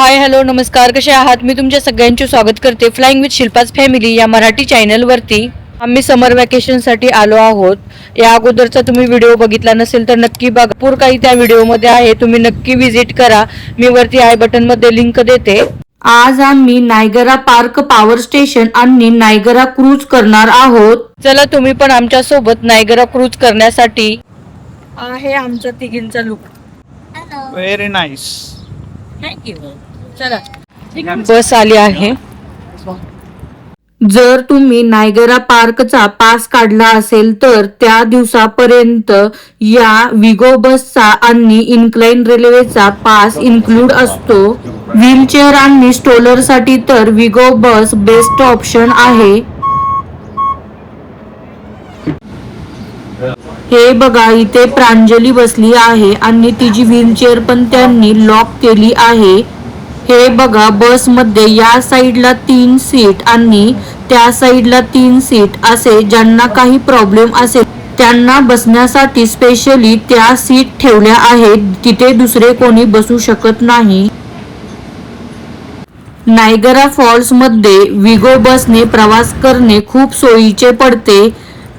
Hi hello नमस्कार, कसे आहात? मी तुमच्या सगळ्यांचे स्वागत करते फ्लाइंग विथ शिल्पाज फॅमिली या मराठी चॅनलवरती. आम्ही समर वॅकेशनसाठी आलो आहोत. या अगोदरचा तुम्ही व्हिडिओ बघितला नसेल तर नक्की बघा. भरपूर काही त्या व्हिडिओमध्ये आहे, तुम्ही नक्की व्हिजिट करा. मी वरती आय बटनमध्ये लिंक देते. आज आम्ही नायगरा पार्क पॉवर स्टेशन आणि नायगरा क्रूज करणार आहोत. चला तुम्ही पण आमच्या सोबत नायगरा क्रूज करण्यासाठी. आहे आमचा तिघींचा लुक. Very nice. थँक्यू. चला बस आली आहे. जर तुम्ही नायगरा पार्कचा पास काढला असेल तर त्या दिवसापर्यंत या विगो बसचा आणि इन्क्लाइन रेल्वेचा पास इन्क्लूड असतो. व्हीलचेअर आणि स्ट्रोलर साठी तर विगो बस बेस्ट ऑप्शन आहे. हे बघा, इथे प्रांजली बसली आहे आणि तिची व्हीलचेअर पण त्यांनी लॉक केली आहे. हे बघा, बस मध्ये या साईडला 3 सीट आणि त्या साईडला 3 सीट असे ज्यांना काही प्रॉब्लेम असेल त्यांना बसण्यासाठी स्पेशली त्या सीट ठेवल्या आहेत. तिथे दुसरे कोणी बसू शकत नाही. नायगरा फॉल्स मध्ये विगो बसने प्रवास करणे खूप सोयीचे पडते.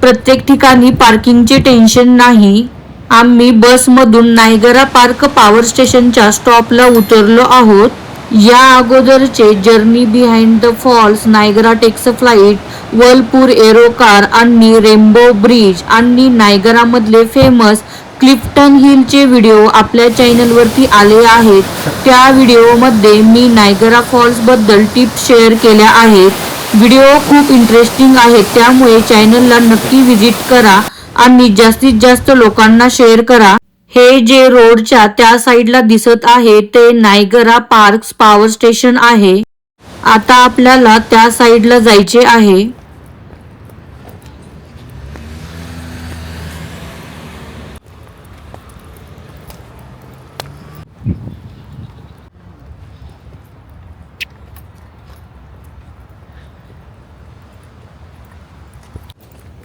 प्रत्येक ठिकाणी पार्किंगचे टेन्शन नाही. आम्ही बसमधून नायगरा पार्क पॉवर स्टेशनच्या स्टॉपला उतरलो आहोत. या अगोदरचे journey behind the falls, Niagara takes flight, Whirlpool Aero Car आणि रेनबो ब्रिज आणि नायगरा मधले फेमस क्लिफ्टन हिलचे व्हिडिओ आपल्या चॅनलवरती आले आहेत. त्या व्हिडिओमध्ये मी नायगरा फॉल्स बद्दल टिप्स शेअर केल्या आहेत. व्हिडिओ खूप इंटरेस्टिंग आहेत, त्यामुळे चॅनलला नक्की व्हिजिट करा आणि जास्तीत जास्त लोकांना शेअर करा. हे जे रोडच्या त्या साईडला दिसत आहे ते नायगरा पार्क पॉवर स्टेशन आहे. आता आपल्याला त्या साईडला जायचे आहे.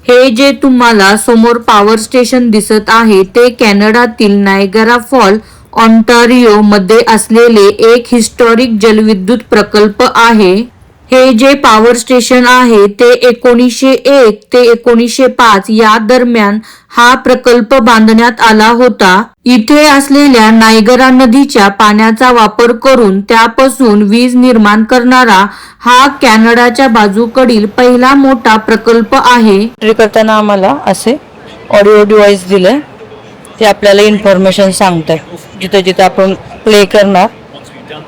हे जे तुम्हाला समोर पॉवर स्टेशन दिसत आहे ते कॅनडातील नायगरा फॉल, ऑन्टारियो मध्ये असलेले एक हिस्टॉरिक जलविद्युत प्रकल्प आहे. हे जे पॉवर स्टेशन आहे ते 1901 ते 1905 या दरम्यान हा प्रकल्प बांधण्यात आला होता. इथे असलेल्या नायगरा नदीच्या पाण्याचा वापर करून त्यापासून वीज निर्माण करणारा हा कॅनडाच्या बाजूकडील पहिला मोठा प्रकल्प आहे. एंट्री करताना आम्हाला असे ऑडिओ डिव्हाइस दिले, ते आपल्याला इन्फॉर्मेशन सांगतात. जिथे जिथे आपण प्ले करणार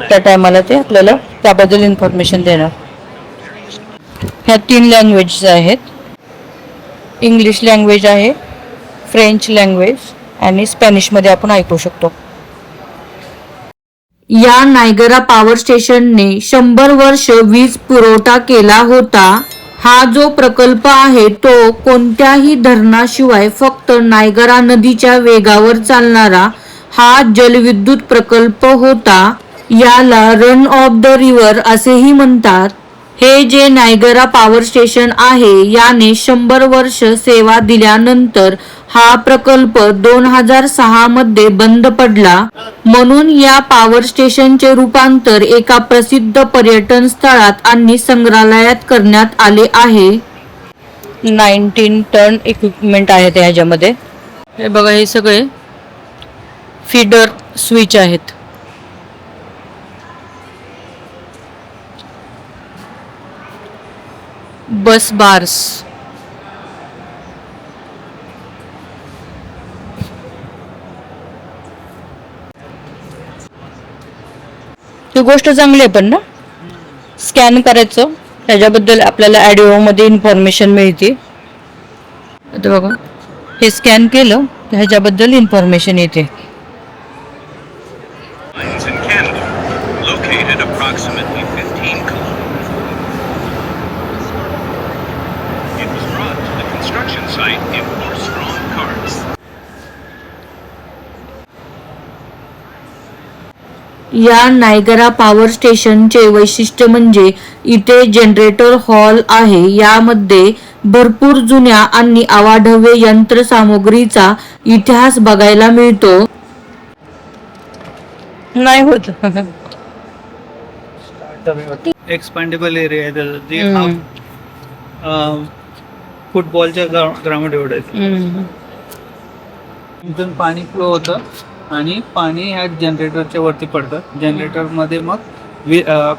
त्या टायमाला ते आपल्याला त्याबद्दल इन्फॉर्मेशन देणार. ह्या 3 लँग्वेज आहेत. इंग्लिश लँग्वेज आहे, फ्रेंच लँग्वेज आणि स्पॅनिश मध्ये आपण ऐकू शकतो. या नायगरा पॉवर स्टेशनने 100 वर्ष वीज पुरवठा केला होता. हा जो प्रकल्प आहे तो कोणत्याही धरणाशिवाय फक्त नायगरा नदीच्या वेगावर चालणारा हा जलविद्युत प्रकल्प होता. याला रन ऑफ द रिव्हर असेही म्हणतात. हे जे नायगरा पॉवर स्टेशन आहे याने 100 वर्ष सेवा दिल्यानंतर हा प्रकल्प 2006 मध्ये बंद पडला. म्हणून या पॉवर स्टेशनचे रूपांतर एका प्रसिद्ध पर्यटन स्थळात आणि संग्रहालयात करण्यात आले आहे. 19 टन इक्विपमेंट आहे ह्याच्यामध्ये. हे बघा, हे सगळे फीडर स्विच आहेत. बस बार्स, ही गोष्ट चांगली आहे पण ना, स्कॅन करायचं त्याच्याबद्दल आपल्याला ऑडिओ मध्ये इन्फॉर्मेशन मिळते. आता बघा, हे स्कॅन केलं ह्याच्याबद्दल इन्फॉर्मेशन येते. या नायगरा पॉवर स्टेशनचे वैशिष्ट्य म्हणजे इथे जनरेटर हॉल आहे. यामध्ये भरपूर जुन्या आणि अवाढव्य यंत्रसामुग्रीचा इतिहास बघायला मिळतो. नाही होत एक्सपांडेबल एरिया आहे त्याचा जे हम्म. फुटबॉलच्या ग्राउंड एवढं आहे. इथून पाणी फ्लो होतं आणि पाणी ह्या जनरेटरच्या वरती पडतं. जनरेटरमध्ये मग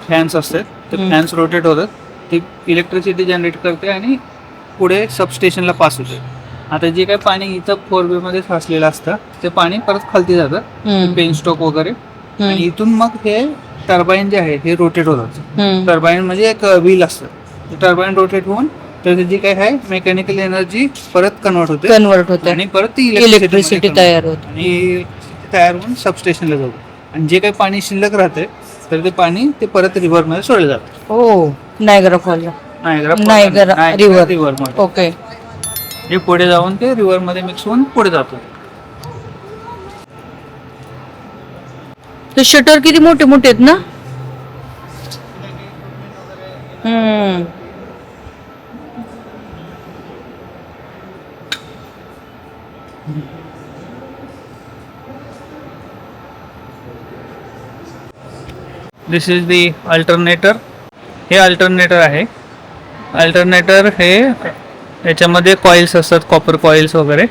फॅन्स असतात, ते फॅन्स रोटेट होतात, ती इलेक्ट्रिसिटी जनरेट करते आणि पुढे सबस्टेशनला पास होते. आता जे काही पाणी इथं 4B मध्ये साचलेलं असतं ते पाणी परत खालती जातं, पेन स्टॉक वगैरे, आणि इथून मग हे टर्बाईन जे आहे हे रोटेट होतात. टर्बाईन म्हणजे एक व्हील असतं, टर्बाईन रोटेट होऊन तर जी काय आहे मेकॅनिकल एनर्जी परत कन्वर्ट होते आणि परत ती इलेक्ट्रिसिटी तयार होते आणि तयार होऊन सबस्टेशनला जातो. आणि जे काही पाणी शिल्लक राहते तर ते पाणी ते परत रिव्हर मध्ये सोडलं जातं. हो, नायगरा फॉलला. नायगरा रिव्हर मध्ये ओके. हे पुढे जाऊन ते रिव्हर मध्ये मिक्स होऊन पुढे जातो. ते शटर किती मोठे मोठे आहेत ना. दिस इज दी अल्टरनेटर. हे अल्टरनेटर आहे. अल्टरनेटर हे याच्यामध्ये कॉइल्स असतात, कॉपर कॉइल्स वगैरे,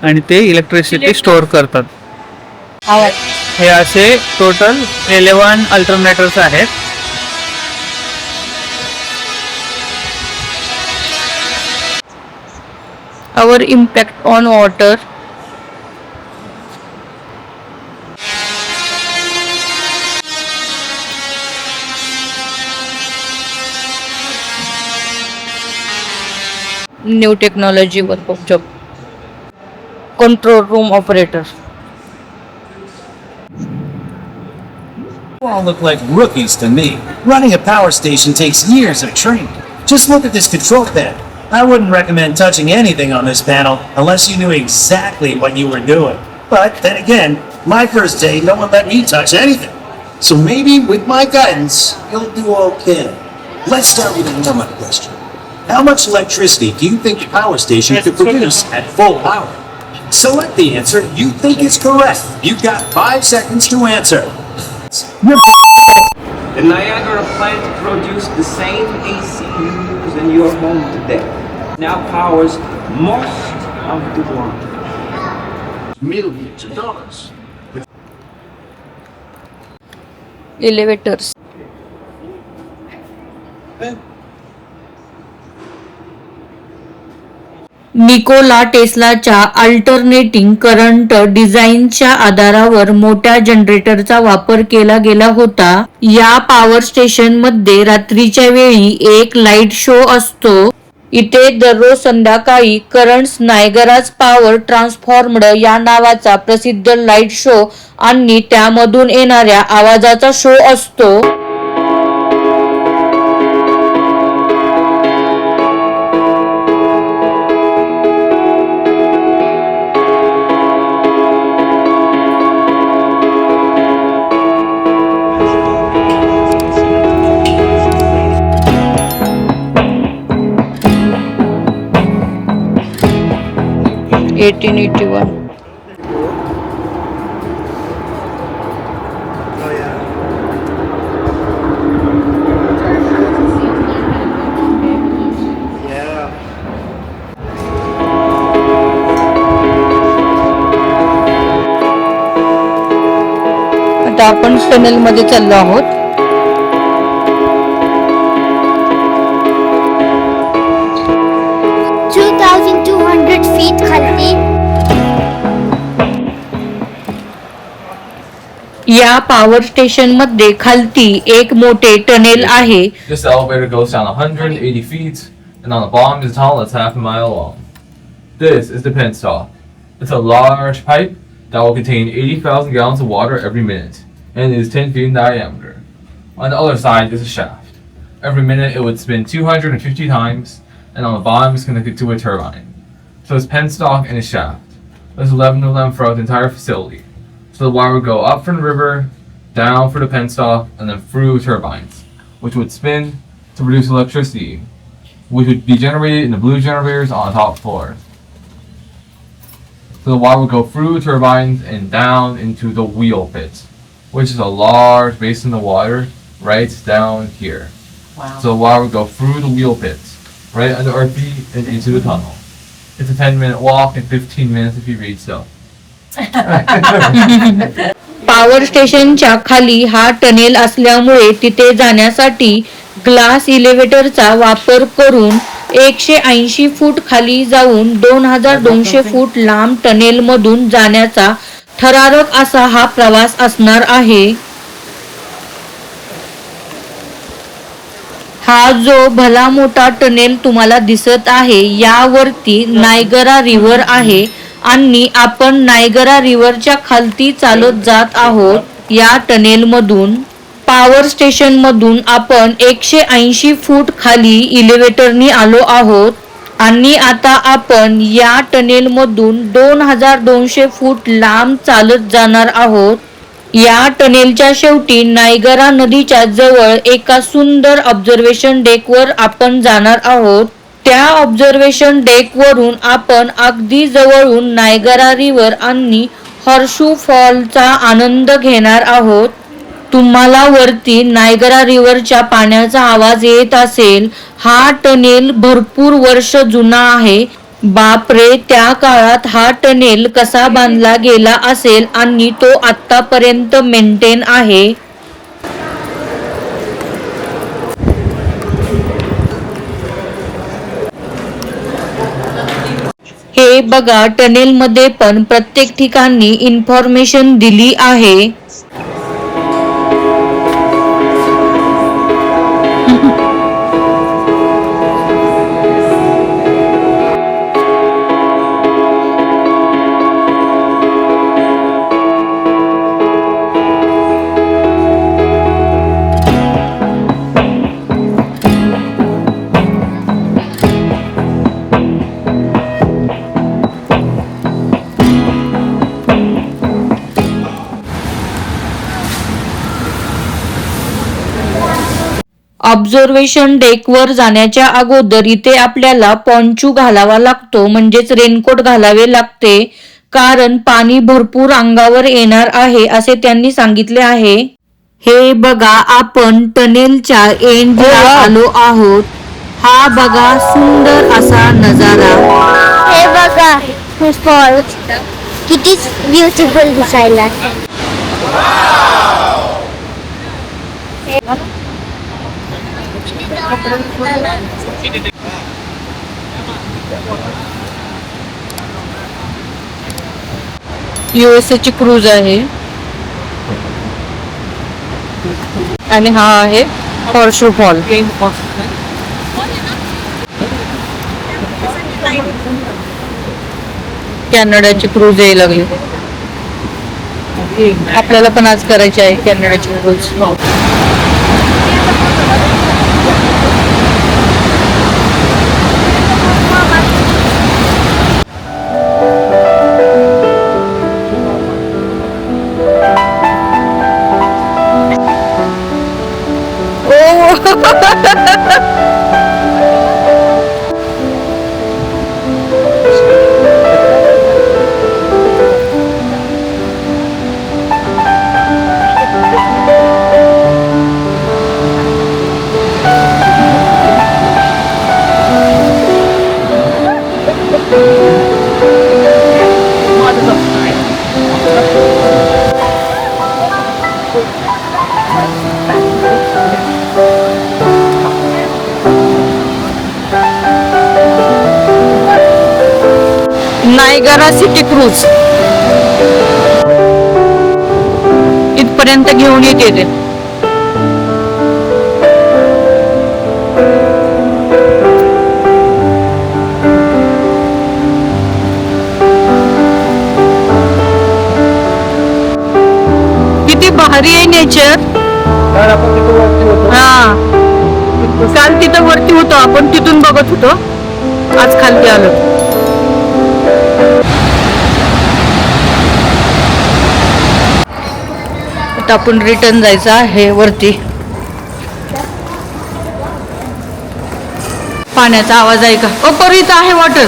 आणि ते इलेक्ट्रिसिटी स्टोअर करतात. हे असे टोटल 11 अल्टरनेटर्स आहेत. Our impact on water. New technology workshop. Control room operator. You all look like rookies to me. Running a power station takes years of training. Just look at this control panel. I wouldn't recommend touching anything on this panel unless you knew exactly what you were doing. But then again, my first day, no one let me touch anything. So maybe with my guidance, you'll do okay. Let's start with a normal question. How much electricity do you think the power station could produce at full power? Select the answer you think is correct. You've got 5 seconds to answer. The Niagara plant produced the same AC you use in your home today. Now powers most of the world. Millions of dollars. Elevators. Nikola टेस्लाच्या alternating current डिझाईनच्या आधारावर मोठ्या जनरेटरचा वापर केला गेला होता. या पॉवर स्टेशन मध्ये रात्रीच्या वेळी एक लाईट शो असतो. इथे दररोज संध्याकाळी करंट्स नायगराज पॉवर ट्रान्सफॉर्मड या नावाचा प्रसिद्ध लाईट शो आणि त्यामधून येणाऱ्या आवाजाचा शो असतो. (1881) आता आपण टनेल मध्ये चाललो आहोत. feet खाली. या पॉवर स्टेशन मध्ये खालती एक मोठे टनेल आहे. This elevator goes down 180 feet, and on the bottom is a tunnel that's half a mile long. This is the penstock. It's a large pipe that will contain 80,000 gallons of water every minute, and it is 10 feet in diameter. On the other side is a shaft. Every minute it would spin 250 times, and on the bottom is connected to a turbine. So it's penstock and a shaft. There's 11 of them throughout the entire facility. So the water would go up from the river, down for the penstock, and then through turbines, which would spin to produce electricity, which would be generated in the blue generators on the top floor. So the water would go through turbines and down into the wheel pit, which is a large basin of water right down here. Wow. So water would go through the wheel pits, right under our feet and into the tunnel. It's a 10-minute walk and 15 minutes if you read so. Power स्टेशनच्या खाली हा tunnel असल्यामुळे तिथे जाण्यासाठी glass इलेव्हेटरचा वापर करून 180 फूट खाली जाऊन 2200 फूट लांब टनेल मधून जाण्याचा थरारक असा हा प्रवास असणार आहे. हा जो भला मोठा टनेल तुम्हाला दिसत आहे यावरती नायगरा रिव्हर आहे आणि आपण नायगरा रिव्हरच्या खालती चालत जात आहोत. या टनेल मधून पॉवर स्टेशन मधून आपण 180 फूट खाली इलेव्हेटरनी आलो आहोत आणि आता आपण या टनेल मधून 2200 फूट लांब चालत जाणार आहोत. या टनेलच्या शेवटी नायगरा नदीच्या जवळ एका सुंदर ऑब्झर्वेशन डेकवर आपण जाणार आहोत. त्या ऑब्झर्वेशन डेक वरून आपण अगदी जवळून नायगरा रिव्हर आणि हॉर्सशू फॉलचा आनंद घेणार आहोत. तुम्हाला वरती नायगरा रिव्हरच्या पाण्याचा आवाज येत असेल. हा टनेल भरपूर वर्ष जुना आहे. बापरे, त्या काळात हा टनेल कसा बांधला गेला असेल आणि तो आतापर्यंत मेंटेन आहे. हे बघा, टनेल मध्ये पण प्रत्येक ठिकाणी इन्फॉर्मेशन दिली आहे. ऑब्झर्वेशन डेकवर जाण्याच्या अगोदर इथे आपल्याला पॉन्चू घालावा लागतो, म्हणजेच रेनकोट घालावे लागते, कारण पाणी भरपूर अंगावर येणार आहे असे त्यांनी सांगितले आहे. हे बघा, आपण टनेलच्या एंडला आलो आहोत. हा बघा सुंदर असा नजारा. हे बघा फॉल किती ब्युटिफुल दिसायला. USA ची क्रूज आहे आणि हा आहे हॉर्सशू फॉल. कॅनडाची क्रूज यायला लागली. आपल्याला पण आज करायची आहे कॅनडाची क्रूज. नायगरा सिटी क्रूज इथपर्यंत घेऊन येते ते. किती भारी आहे नेचर. हा, काल तिथं वरती होतो आपण, तिथून बघत होतो, आज खालती आलो. आता आपण रिटर्न जायचं आहे वरती. पाण्याचा आवाज आहे का? इथं आहे वॉटर.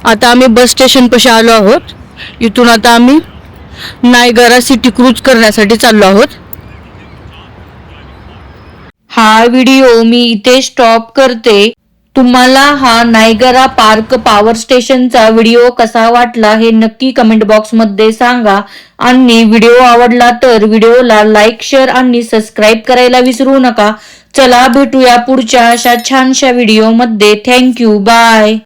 आता आम्ही बस स्टेशन पाशी आलो आहोत. इथून आता आम्ही नायगरा सिटी क्रूज करण्यासाठी चाललो आहोत. हा व्हिडिओ मी इथे स्टॉप करते. तुम्हाला हा नायगरा पार्क पॉवर स्टेशनचा व्हिडिओ कसा वाटला हे नक्की कमेंट बॉक्स मध्ये सांगा. आणि व्हिडिओ आवडला तर व्हिडिओला लाईक, शेअर आणि सबस्क्राईब करायला विसरू नका. चला भेटूया पुढच्या अशा छानशा व्हिडिओ मध्ये. थँक्यू. बाय.